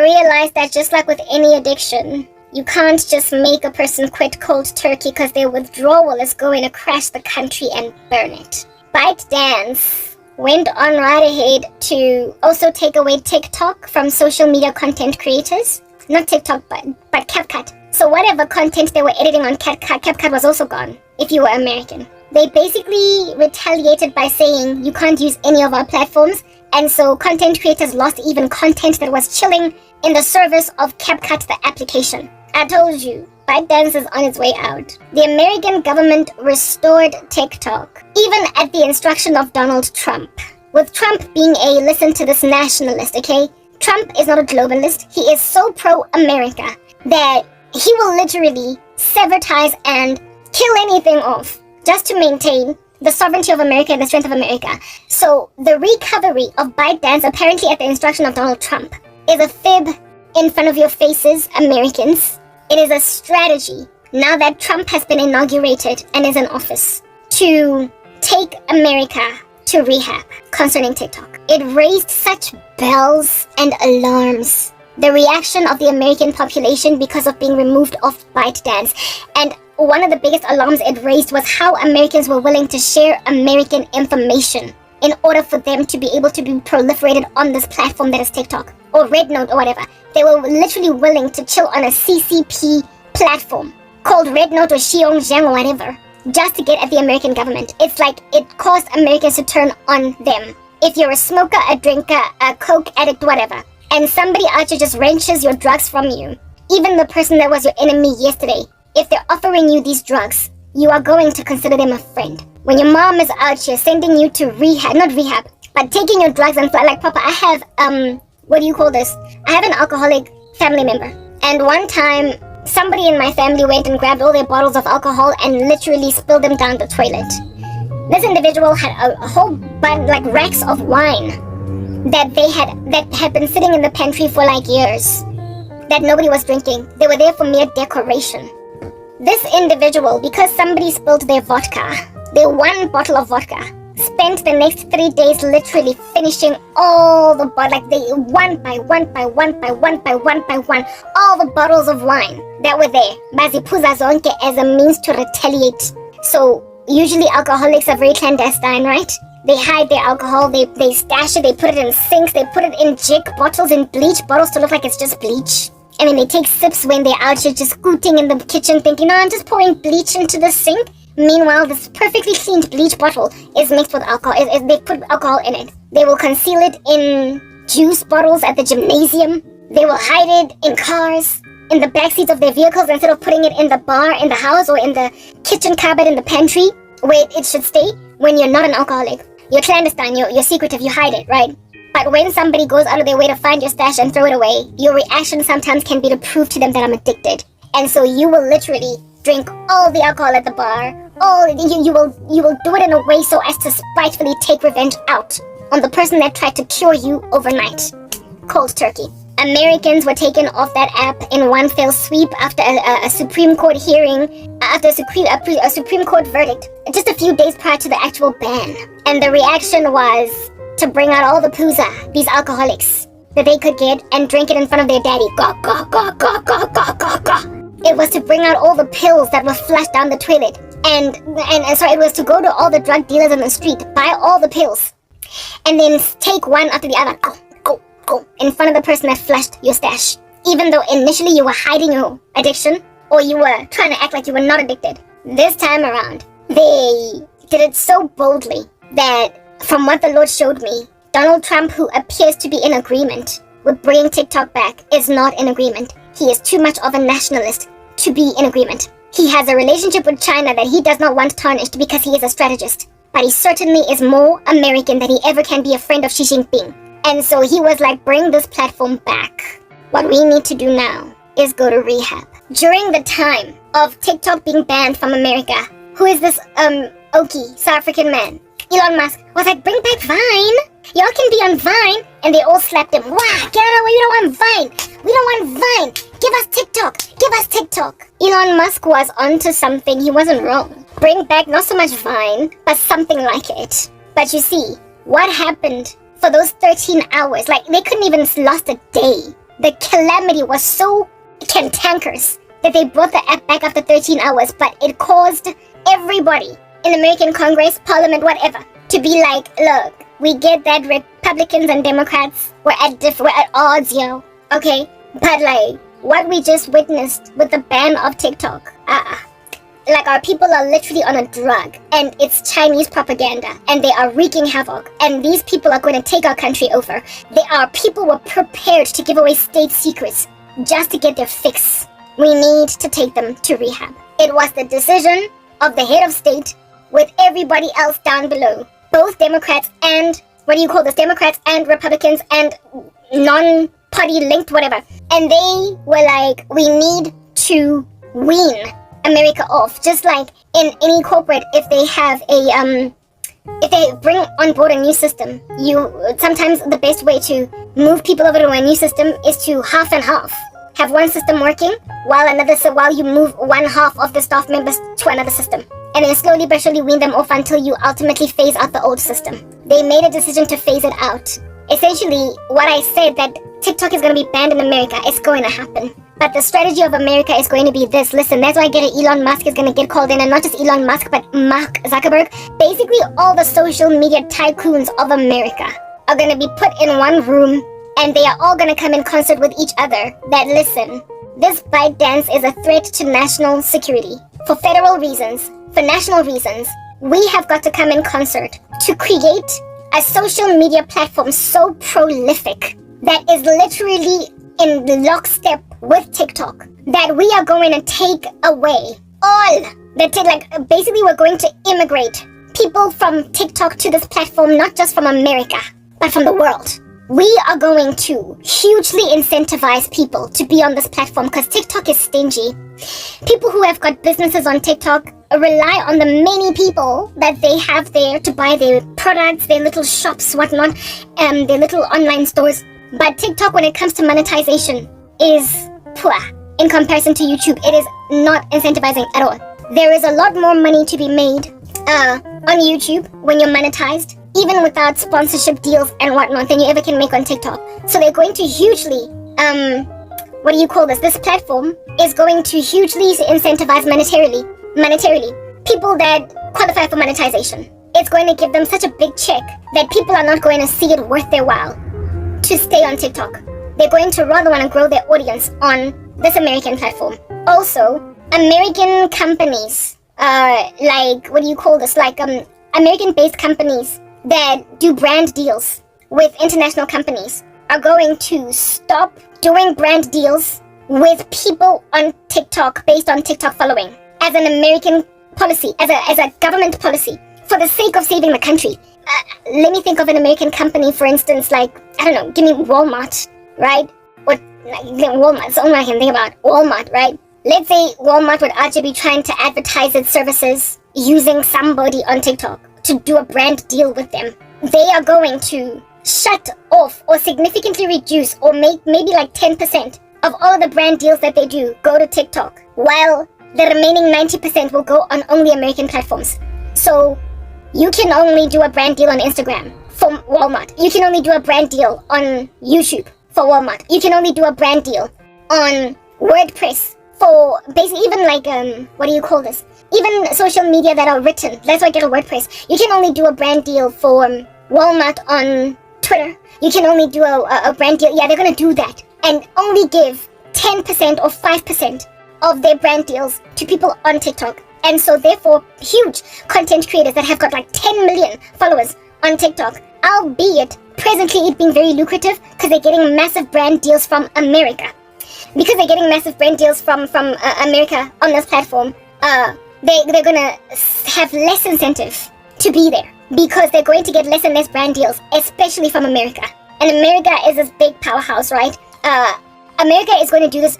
realized that just like with any addiction, you can't just make a person quit cold turkey because their withdrawal is going to crash the country and burn it. ByteDance went on right ahead to also take away TikTok from social media content creators. Not TikTok, but CapCut. So whatever content they were editing on CapCut was also gone, if you were American. They basically retaliated by saying you can't use any of our platforms, and so content creators lost even content that was chilling in the service of CapCut, the application. I told you, ByteDance is on its way out. The American government restored TikTok, even at the instruction of Donald Trump. With Trump being a, listen to this, nationalist, okay? Trump is not a globalist. He is so pro-America that he will literally sever ties and kill anything off just to maintain the sovereignty of America and the strength of America. So the recovery of ByteDance, apparently at the instruction of Donald Trump, is a fib in front of your faces, Americans. It is a strategy, now that Trump has been inaugurated and is in office, to take America to rehab concerning TikTok. It raised such bells and alarms. The reaction of the American population because of being removed off ByteDance. And one of the biggest alarms it raised was how Americans were willing to share American information in order for them to be able to be proliferated on this platform that is TikTok or Red Note or whatever. They were literally willing to chill on a CCP platform called Red Note or Xiongjiang or whatever, just to get at the American government. It's like it caused Americans to turn on them. If you're a smoker, a drinker, a coke addict, whatever, and somebody out here just wrenches your drugs from you, even the person that was your enemy yesterday, if they're offering you these drugs, you are going to consider them a friend. When your mom is out here sending you to rehab, not rehab, but taking your drugs and like, Papa, I have, what do you call this? I have an alcoholic family member. And one time, somebody in my family went and grabbed all their bottles of alcohol and literally spilled them down the toilet. This individual had a whole bunch, like racks of wine that had been sitting in the pantry for like years, that nobody was drinking. They were there for mere decoration. This individual, because somebody spilled their vodka, their one bottle of vodka, spent the next 3 days literally finishing all the like they one by one, all the bottles of wine that were there. Baziphuza zonke as a means to retaliate. So usually alcoholics are very clandestine, right? They hide their alcohol, they stash it, they put it in sinks, they put it in jig bottles, in bleach bottles to look like it's just bleach. And then they take sips when they're out here just scooting in the kitchen thinking, no, I'm just pouring bleach into the sink. Meanwhile, this perfectly cleaned bleach bottle is mixed with alcohol. They put alcohol in it. They will conceal it in juice bottles at the gymnasium. They will hide it in cars, in the backseats of their vehicles, instead of putting it in the bar, in the house, or in the kitchen cupboard in the pantry, where it should stay when you're not an alcoholic. You're clandestine, you're secretive, you hide it, right? But when somebody goes out of their way to find your stash and throw it away, your reaction sometimes can be to prove to them that I'm addicted. And so you will literally drink all the alcohol at the bar. You will do it in a way so as to spitefully take revenge out on the person that tried to cure you overnight. Cold turkey. Americans were taken off that app in one fell sweep after a Supreme Court hearing, after a Supreme Court verdict, just a few days prior to the actual ban. And the reaction was to bring out all the pooza, these alcoholics, that they could get and drink it in front of their daddy. Gah, gah, gah, gah, gah, gah, gah, gah. It was to bring out all the pills that were flushed down the toilet. And so it was to go to all the drug dealers in the street, buy all the pills, and then take one after the other, go, in front of the person that flushed your stash. Even though initially you were hiding your addiction, or you were trying to act like you were not addicted. This time around, they did it so boldly that, from what the Lord showed me, Donald Trump, who appears to be in agreement with bringing TikTok back, is not in agreement. He is too much of a nationalist to be in agreement. He has a relationship with China that he does not want tarnished because he is a strategist. But he certainly is more American than he ever can be a friend of Xi Jinping. And so he was like, bring this platform back. What we need to do now is go to rehab. During the time of TikTok being banned from America, who is this Okie South African man? Elon Musk was like, bring back Vine. Y'all can be on Vine. And they all slapped him. Wow, get out of the way. We don't want Vine. We don't want Vine. Give us TikTok. Give us TikTok. Elon Musk was onto something. He wasn't wrong. Bring back not so much Vine, but something like it. But you see, what happened for those 13 hours? Like, they couldn't even lost a day the calamity was so cantankerous that they brought the app back after 13 hours, but it caused everybody in American Congress, Parliament, whatever, to be like, look, we get that Republicans and Democrats were at odds, okay? But like, what we just witnessed with the ban of TikTok, like our people are literally on a drug, and it's Chinese propaganda, and they are wreaking havoc, and these people are going to take our country over. People were prepared to give away state secrets just to get their fix. We need to take them to rehab. It was the decision of the head of state with everybody else down below, both Democrats and Democrats and Republicans and non-party linked whatever, and they were like, we need to wean America off. Just like in any corporate, if they bring on board a new system, sometimes the best way to move people over to a new system is to half and half. Have one system working while you move one half of the staff members to another system, and then slowly but surely wean them off until you ultimately phase out the old system. They made a decision to phase it out. Essentially, what I said, that TikTok is going to be banned in America, is going to happen. But the strategy of America is going to be this. Listen, that's why I get it. Elon Musk is going to get called in, and not just Elon Musk, but Mark Zuckerberg. Basically, all the social media tycoons of America are going to be put in one room, and they are all going to come in concert with each other. That, listen, this ByteDance is a threat to national security. For federal reasons, for national reasons, we have got to come in concert to create a social media platform so prolific that is literally in lockstep with TikTok, that we are going to take away basically we're going to immigrate people from TikTok to this platform, not just from America, but from the world. We are going to hugely incentivize people to be on this platform because TikTok is stingy. People who have got businesses on TikTok rely on the many people that they have there to buy their products, their little shops, whatnot, their little online stores. But TikTok, when it comes to monetization, is poor in comparison to YouTube. It is not incentivizing at all. There is a lot more money to be made on YouTube when you're monetized, even without sponsorship deals and whatnot, than you ever can make on TikTok. So they're going to hugely, this platform is going to hugely incentivize monetarily people that qualify for monetization. It's going to give them such a big check that people are not going to see it worth their while to stay on TikTok. They're going to rather want to grow their audience on this American platform. Also, American companies, American-based companies that do brand deals with international companies are going to stop doing brand deals with people on TikTok based on TikTok following as an American policy, as a government policy, for the sake of saving the country. Let me think of an American company, for instance, like, I don't know, give me Walmart, right? Or Walmart, it's the only one I can think about. Walmart, right? Let's say Walmart would actually be trying to advertise its services using somebody on TikTok to do a brand deal with them. They are going to shut off or significantly reduce or make maybe like 10% of all of the brand deals that they do go to TikTok, while the remaining 90% will go on only American platforms. So you can only do a brand deal on Instagram for Walmart. You can only do a brand deal on YouTube for Walmart. You can only do a brand deal on WordPress for basically even like, even social media that are written. That's why I get a WordPress. You can only do a brand deal for Walmart on Twitter. You can only do a brand deal. Yeah, they're going to do that and only give 10% or 5% of their brand deals to people on TikTok. And so therefore, huge content creators that have got like 10 million followers on TikTok, albeit presently it being very lucrative because they're getting massive brand deals from America. Because they're getting massive brand deals from America on this platform, they're going to have less incentive to be there because they're going to get less and less brand deals, especially from America. And America is this big powerhouse, right? America is going to do this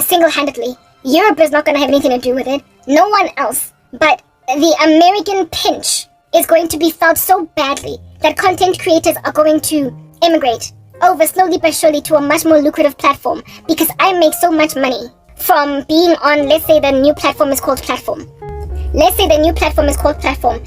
single-handedly. Europe is not going to have anything to do with it. No one else. But the American pinch is going to be felt so badly that content creators are going to immigrate over slowly but surely to a much more lucrative platform, because I make so much money from being on, let's say the new platform is called Platform. Let's say the new platform is called Platform.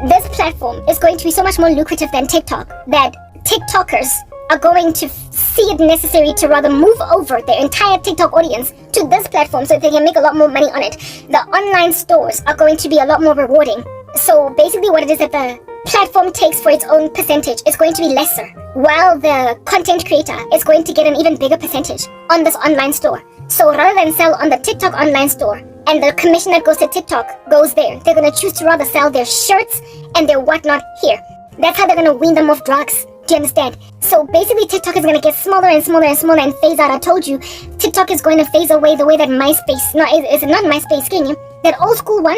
This platform is going to be so much more lucrative than TikTok that TikTokers are going to see it necessary to rather move over their entire TikTok audience to this platform so they can make a lot more money on it. The online stores are going to be a lot more rewarding. So basically what it is that the platform takes for its own percentage is going to be lesser, while the content creator is going to get an even bigger percentage on this online store. So rather than sell on the TikTok online store and the commission that goes to TikTok goes there, they're going to choose to rather sell their shirts and their whatnot here. That's how they're going to wean them off drugs. Do you understand? So basically TikTok is going to get smaller and smaller and smaller and phase out. I told you, TikTok is going to phase away the way that MySpace, no, it's not MySpace, can you? That old school one,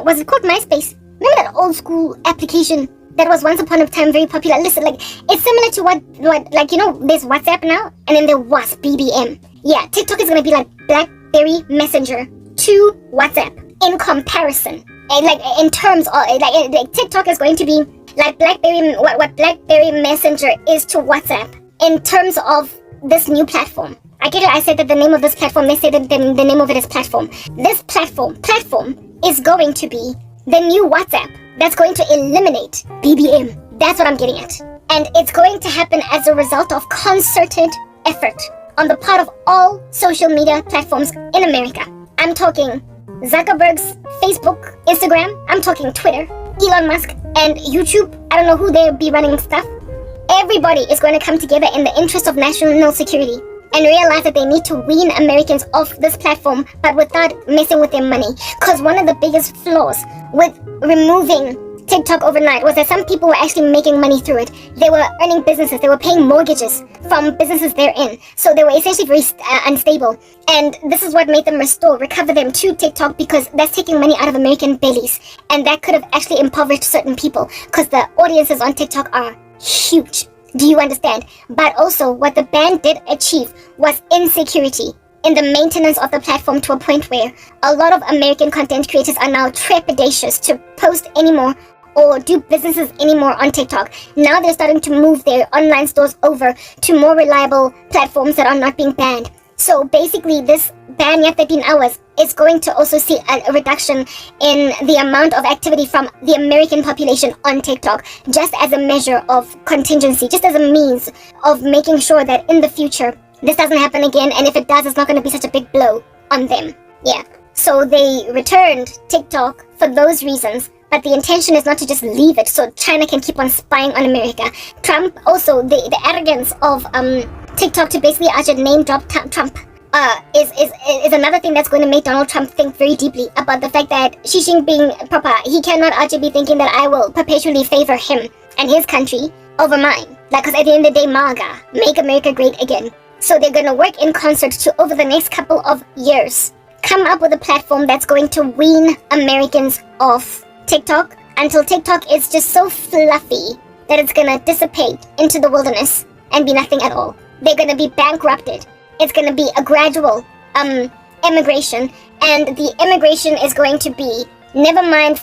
was it called MySpace? Remember that old school application that was once upon a time very popular? Listen, like, it's similar to what like, you know, there's WhatsApp now, and then there was BBM. Yeah, TikTok is going to be like BlackBerry Messenger to WhatsApp in comparison. And like, in terms of, like TikTok is going to be like BlackBerry, what BlackBerry Messenger is to WhatsApp in terms of this new platform. I said that the name of this platform, they say that the name of it is platform. This platform is going to be the new WhatsApp that's going to eliminate BBM. That's what I'm getting at. And it's going to happen as a result of concerted effort on the part of all social media platforms in America. I'm talking Zuckerberg's Facebook, Instagram, I'm talking Twitter, Elon Musk, and YouTube. I don't know who they'll be running stuff. Everybody is going to come together in the interest of national security and realize that they need to wean Americans off this platform, but without messing with their money. Because one of the biggest flaws with removing TikTok overnight was that some people were actually making money through it. They were earning businesses, they were paying mortgages from businesses they're in. So they were essentially very unstable. And this is what made them recover them to TikTok, because that's taking money out of American bellies. And that could have actually impoverished certain people, because the audiences on TikTok are huge. Do you understand? But also, what the ban did achieve was insecurity in the maintenance of the platform, to a point where a lot of American content creators are now trepidatious to post anymore or do businesses anymore on TikTok. Now they're starting to move their online stores over to more reliable platforms that are not being banned. So basically, this ban yet 13 hours is going to also see a reduction in the amount of activity from the American population on TikTok, just as a measure of contingency, just as a means of making sure that in the future this doesn't happen again, and if it does, it's not going to be such a big blow on them. Yeah. So they returned TikTok for those reasons, but the intention is not to just leave it so China can keep on spying on America. Trump also, the arrogance of TikTok to basically actually name drop Trump is another thing that's going to make Donald Trump think very deeply about the fact that Xi Jinping, Papa, he cannot actually be thinking that I will perpetually favor him and his country over mine. Like, because at the end of the day, MAGA, make America great again. So they're going to work in concert to, over the next couple of years, come up with a platform that's going to wean Americans off TikTok until TikTok is just so fluffy that it's going to dissipate into the wilderness and be nothing at all. They're going to be bankrupted. It's going to be a gradual immigration, and the immigration is going to be never mind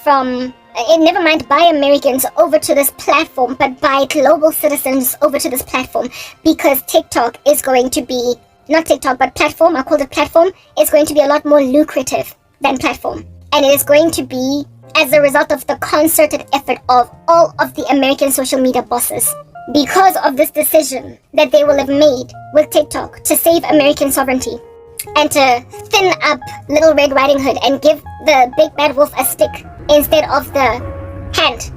by Americans over to this platform, but by global citizens over to this platform, because TikTok is going to be, not TikTok, but platform, I call it platform, is going to be a lot more lucrative than platform. And it is going to be as a result of the concerted effort of all of the American social media bosses, because of this decision that they will have made with TikTok to save American sovereignty and to thin up Little Red Riding Hood and give the big bad wolf a stick instead of the hand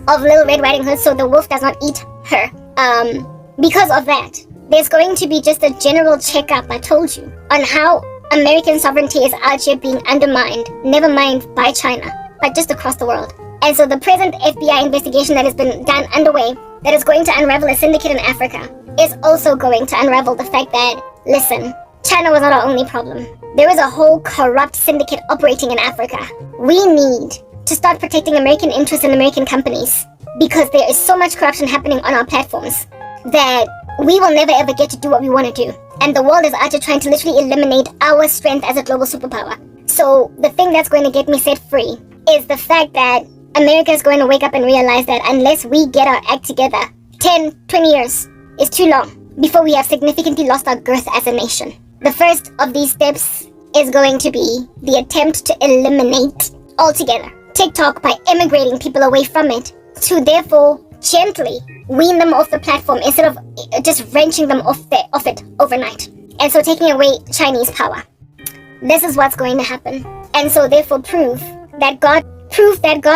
of Little Red Riding Hood so the wolf does not eat her. Because of that, there's going to be just a general checkup, I told you, on how American sovereignty is out here being undermined, never mind by China, but just across the world. And so the present FBI investigation that has been done underway, that is going to unravel a syndicate in Africa, is also going to unravel the fact that, listen, China was not our only problem. There is a whole corrupt syndicate operating in Africa. We need to start protecting American interests in American companies, because there is so much corruption happening on our platforms that we will never ever get to do what we want to do. And the world is out here trying to literally eliminate our strength as a global superpower. So the thing that's going to get me set free is the fact that America is going to wake up and realize that unless we get our act together, 10, 20 years is too long before we have significantly lost our girth as a nation. The first of these steps is going to be the attempt to eliminate altogether TikTok by immigrating people away from it, to therefore gently wean them off the platform instead of just wrenching them off it overnight. And so taking away Chinese power. This is what's going to happen. And so therefore prove that God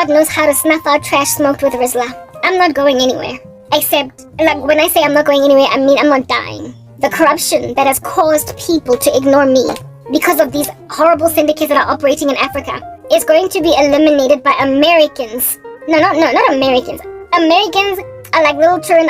knows how to snuff out trash smoked with Rizla. I'm not going anywhere. Except, like, when I say I'm not going anywhere, I mean I'm not dying. The corruption that has caused people to ignore me because of these horrible syndicates that are operating in Africa is going to be eliminated by Americans. No, not Americans. Americans are like little children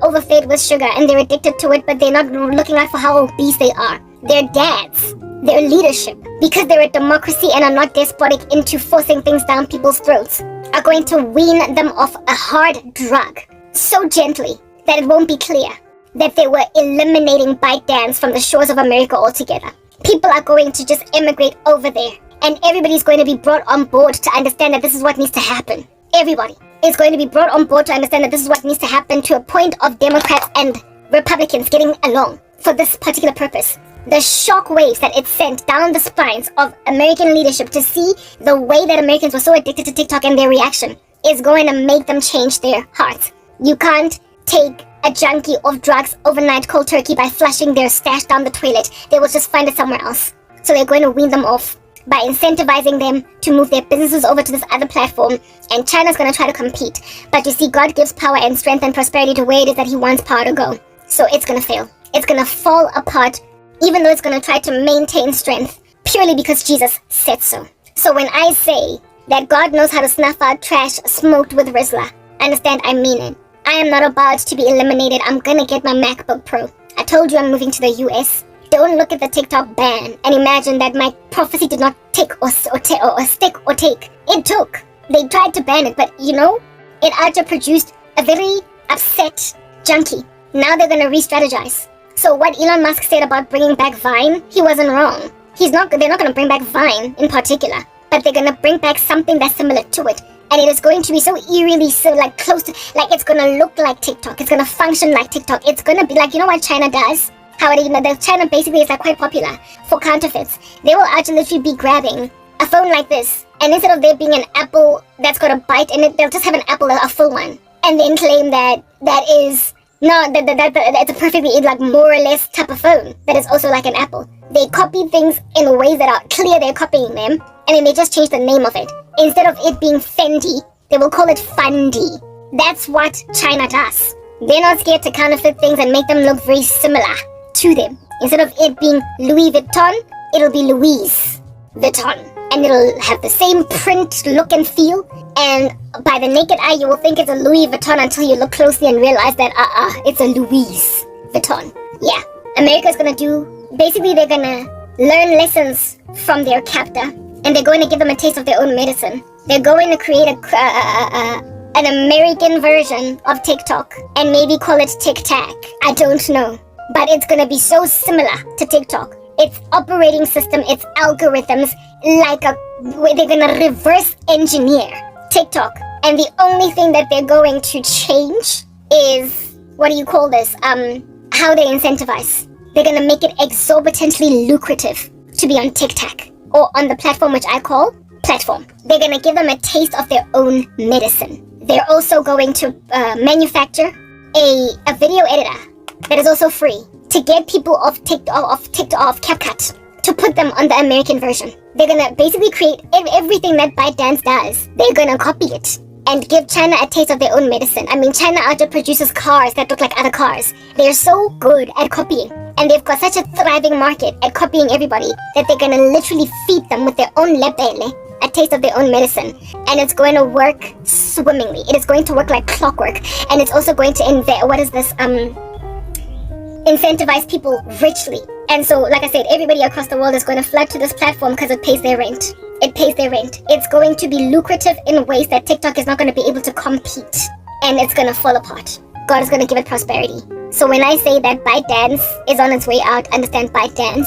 overfed with sugar, and they're addicted to it, but they're not looking out for how obese they are. Their dads, their leadership, because they're a democracy and are not despotic into forcing things down people's throats, are going to wean them off a hard drug so gently that it won't be clear that they were eliminating ByteDance from the shores of America altogether. People are going to just immigrate over there, and everybody's going to be brought on board to understand that this is what needs to happen. Everybody is going to be brought on board to understand that this is what needs to happen, to a point of Democrats and Republicans getting along for this particular purpose. The shock waves that it sent down the spines of American leadership to see the way that Americans were so addicted to TikTok and their reaction is going to make them change their hearts. You can't take a junkie off drugs overnight cold turkey by flushing their stash down the toilet. They will just find it somewhere else. So they're going to wean them off by incentivizing them to move their businesses over to this other platform, and China's going to try to compete. But you see, God gives power and strength and prosperity to where it is that he wants power to go. So it's going to fail. It's going to fall apart, even though it's going to try to maintain strength, purely because Jesus said so. So when I say that God knows how to snuff out trash smoked with Rizla, understand, I mean it. I am not about to be eliminated. I'm going to get my MacBook Pro. I told you I'm moving to the US. Don't look at the TikTok ban and imagine that my prophecy did not stick or take. It took. They tried to ban it, but you know, it actually produced a very upset junkie. Now they're going to re-strategize. So what Elon Musk said about bringing back Vine, he wasn't wrong. They're not going to bring back Vine in particular, but they're going to bring back something that's similar to it. And it is going to be so eerily, so like close to, like it's going to look like TikTok. It's going to function like TikTok. It's going to be like, you know what China does? China basically is like quite popular for counterfeits. They will actually literally be grabbing a phone like this, and instead of there being an apple that's got a bite in it, they'll just have an apple, a full one, and then claim that it's a perfectly like more or less type of phone that is also like an apple. They copy things in ways that are clear they're copying them, and then they just change the name of it. Instead of it being Fendi, they will call it Fundy. That's what China does. They're not scared to counterfeit things and make them look very similar to them. Instead of it being Louis Vuitton, it'll be Louise Vuitton, and it'll have the same print, look, and feel. And by the naked eye, you will think it's a Louis Vuitton until you look closely and realize that it's a Louise Vuitton. Yeah, America's gonna do. Basically, they're gonna learn lessons from their captor, and they're going to give them a taste of their own medicine. They're going to create an American version of TikTok and maybe call it Tic Tac. I don't know. But it's going to be so similar to TikTok. Its operating system, its algorithms, they're going to reverse engineer TikTok. And the only thing that they're going to change is, how they incentivize. They're going to make it exorbitantly lucrative to be on TikTok or on the platform which I call platform. They're going to give them a taste of their own medicine. They're also going to manufacture a video editor that is also free to get people off CapCut to put them on the American version. They're gonna basically create everything that ByteDance does. They're gonna copy it and give China a taste of their own medicine. I mean, China also produces cars that look like other cars. They're so good at copying, and they've got such a thriving market at copying everybody that they're gonna literally feed them with their own lebele, a taste of their own medicine, and it's going to work swimmingly. It is going to work like clockwork, and it's also going to incentivize people richly. And so, like I said, everybody across the world is going to flood to this platform because it pays their rent. It pays their rent. It's going to be lucrative in ways that TikTok is not going to be able to compete, and it's going to fall apart. God is going to give it prosperity. So when I say that ByteDance is on its way out, understand ByteDance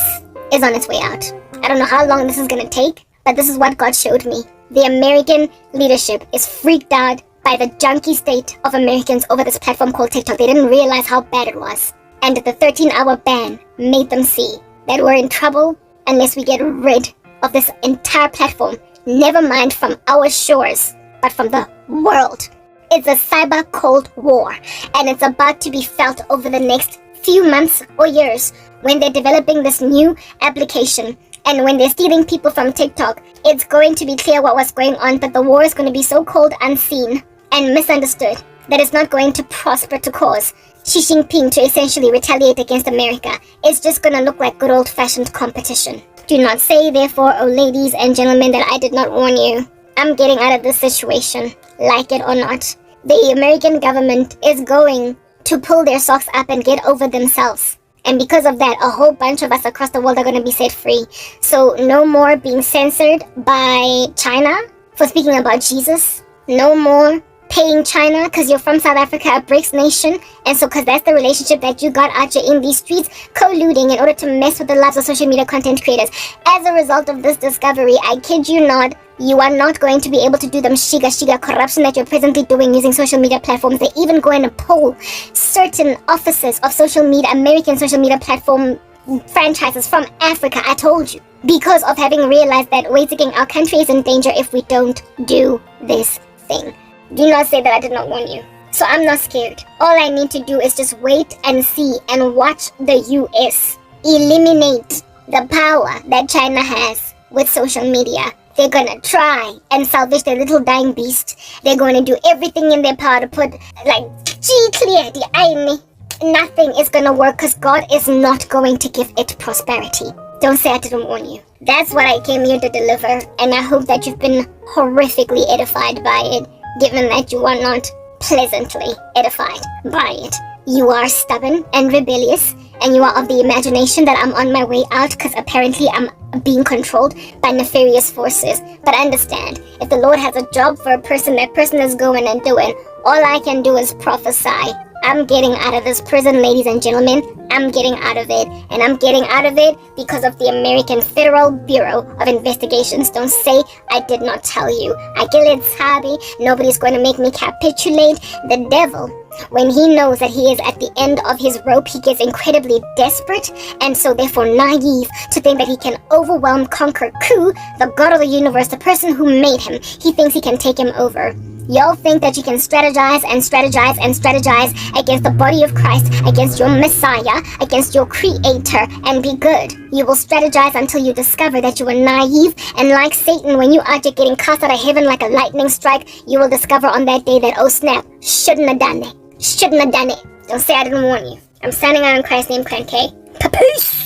is on its way out. I don't know how long this is going to take, but this is what God showed me. The American leadership is freaked out by the junkie state of Americans over this platform called TikTok. They didn't realize how bad it was. And the 13-hour ban made them see that we're in trouble unless we get rid of this entire platform. Never mind from our shores, but from the world. It's a cyber cold war, and it's about to be felt over the next few months or years when they're developing this new application. And when they're stealing people from TikTok, it's going to be clear what was going on, but the war is going to be so cold, unseen, and misunderstood that it's not going to prosper to cause Xi Jinping to essentially retaliate against America. It's just going to look like good old-fashioned competition. Do not say, therefore, oh ladies and gentlemen, that I did not warn you. I'm getting out of this situation, like it or not. The American government is going to pull their socks up and get over themselves. And because of that, a whole bunch of us across the world are going to be set free. So no more being censored by China for speaking about Jesus. No more paying China because you're from South Africa, a BRICS nation. And so because that's the relationship that you got out here in these streets, colluding in order to mess with the lives of social media content creators. As a result of this discovery, I kid you not, you are not going to be able to do them shiga corruption that you're presently doing using social media platforms. They're even going to pull certain offices of social media, American social media platform franchises from Africa, I told you, because of having realized that, wait again, our country is in danger if we don't do this thing. Do not say that I did not warn you. So I'm not scared. All I need to do is just wait and see and watch the US eliminate the power that China has with social media. They're gonna try and salvage their little dying beast. They're going to do everything in their power to put, clear the irony. Nothing is gonna work because God is not going to give it prosperity. Don't say I didn't warn you. That's what I came here to deliver, and I hope that you've been horrifically edified by it, given that you are not pleasantly edified by it. You are stubborn and rebellious, and you are of the imagination that I'm on my way out because apparently I'm being controlled by nefarious forces. But understand, if the Lord has a job for a person, that person is going and doing. All I can do is prophesy. I'm getting out of this prison, ladies and gentlemen. I'm getting out of it. And I'm getting out of it because of the American Federal Bureau of Investigations. Don't say I did not tell you. I get it, Sabi. Nobody's going to make me capitulate. The devil, when he knows that he is at the end of his rope, he gets incredibly desperate and so therefore naive to think that he can overwhelm, conquer, coup the God of the universe, the person who made him. He thinks he can take him over. Y'all think that you can strategize and strategize and strategize against the body of Christ, against your Messiah, against your Creator, and be good. You will strategize until you discover that you are naive, and like Satan, when you are just getting cast out of heaven like a lightning strike, you will discover on that day that, oh snap, shouldn't have done it. Shouldn't have done it. Don't say I didn't warn you. I'm signing out in Christ's name, Crank K. Peace!